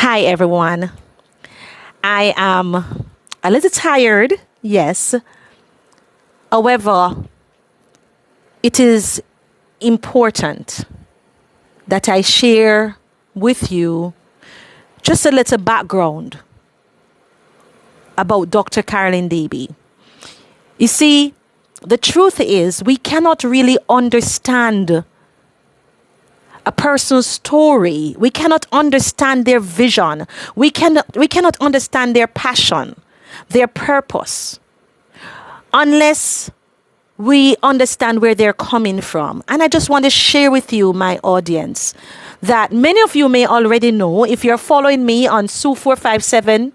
Hi, everyone. I am a little tired, yes. However, it is important that I share with you just a little background about Dr. Carolyn Dabee. You see, the truth is we cannot really understand a person's story. We cannot understand their vision. We cannot understand their passion, their purpose, unless we understand where they're coming from. And I just want to share with you, my audience, that many of you may already know if you're following me on Sue 457,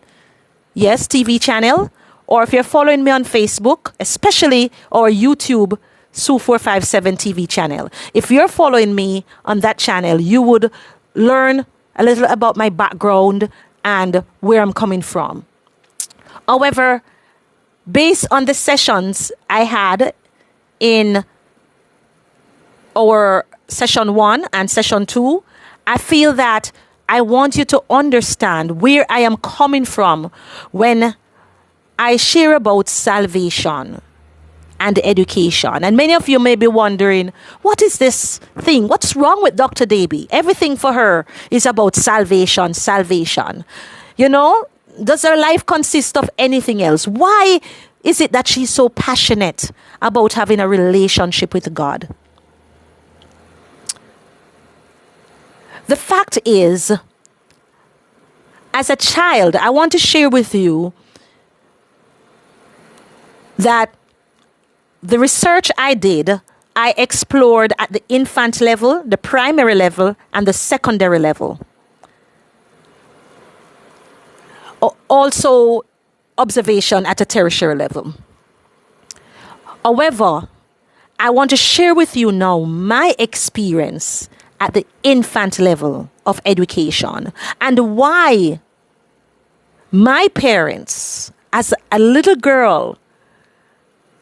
yes, TV channel, or if you're following me on Facebook, especially our YouTube Sue 457 TV channel. If you're following me on that channel, you would learn a little about my background and where I'm coming from. However, based on the sessions I had in our session 1 and session 2, I feel that I want you to understand where I am coming from when I share about salvation and education. And many of you may be wondering, what is this thing? What's wrong with Dr. Dabee? Everything for her is about salvation. You know, does her life consist of anything else? Why is it that she's so passionate about having a relationship with God? The fact is, as a child, I want to share with you that the research I did, I explored at the infant level, the primary level, and the secondary level. Also, observation at a tertiary level. However, I want to share with you now my experience at the infant level of education and why my parents, as a little girl,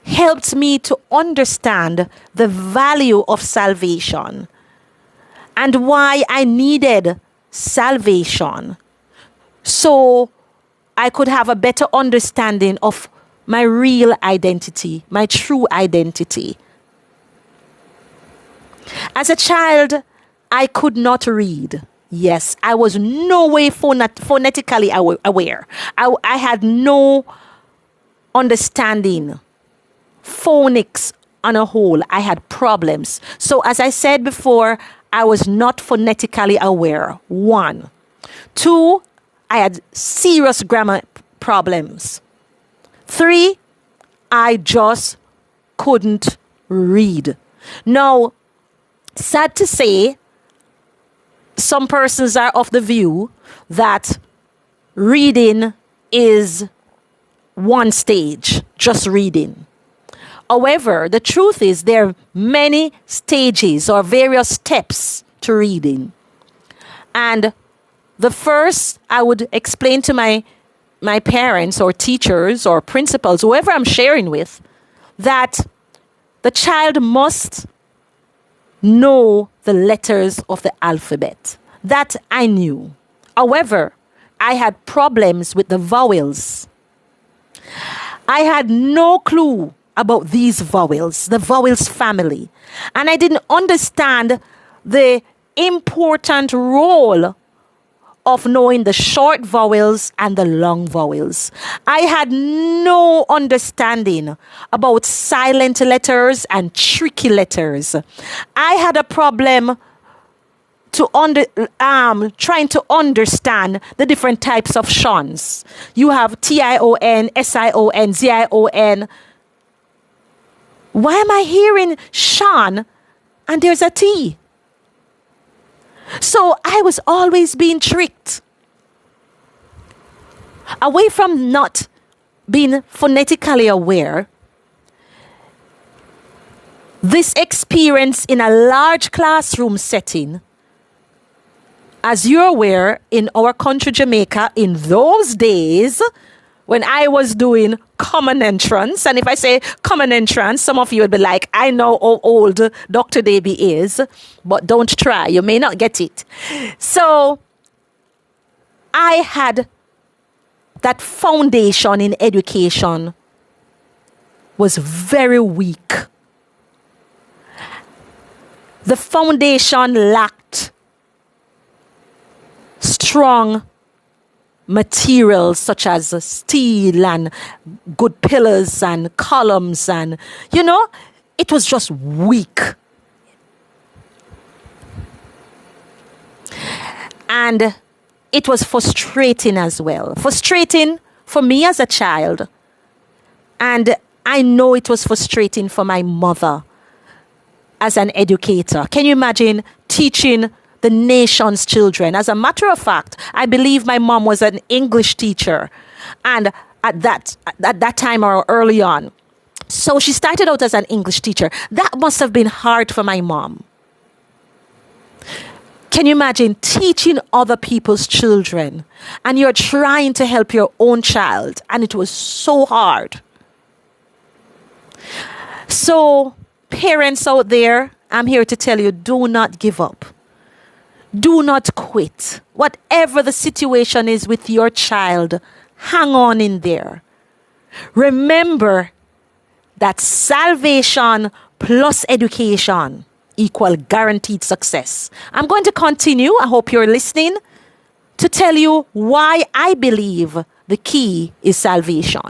helped me to understand the value of salvation and why I needed salvation so I could have a better understanding of my real identity, my true identity. As a child, I could not read. Yes, I was no way phonetically aware. I had no understanding. Phonics on a whole, I had problems. So as I said before, I was not phonetically aware. 1. 2, I had serious grammar problems. 3, I just couldn't read. Now, sad to say, some persons are of the view that reading is one stage, just reading. However, the truth is there are many stages or various steps to reading. And the first, I would explain to my parents or teachers or principals, whoever I'm sharing with, that the child must know the letters of the alphabet. That I knew. However, I had problems with the vowels. I had no clue about these vowels, the vowels family. And I didn't understand the important role of knowing the short vowels and the long vowels. I had no understanding about silent letters and tricky letters. I had a problem trying to understand the different types of shons. You have Tion, Sion, Zion. Why am I hearing Sean and there's a T? So I was always being tricked. Away from not being phonetically aware, this experience in a large classroom setting, as you're aware, in our country, Jamaica, in those days, when I was doing common entrance, and if I say common entrance, some of you would be like, I know how old Dr. Dabee is, but don't try. You may not get it. So I had that foundation in education was very weak. The foundation lacked strong materials such as steel and good pillars and columns, and it was just weak. And it was frustrating as well. Frustrating for me as a child. And I know it was frustrating for my mother as an educator. Can you imagine teaching the nation's children? As a matter of fact, I believe my mom was an English teacher, and at that time or early on. So she started out as an English teacher. That must have been hard for my mom. Can you imagine teaching other people's children and you're trying to help your own child, and it was so hard. So parents out there, I'm here to tell you, do not give up. Do not quit. Whatever the situation is with your child, hang on in there. Remember that salvation plus education equal guaranteed success. I'm going to continue, I hope you're listening, to tell you why I believe the key is salvation.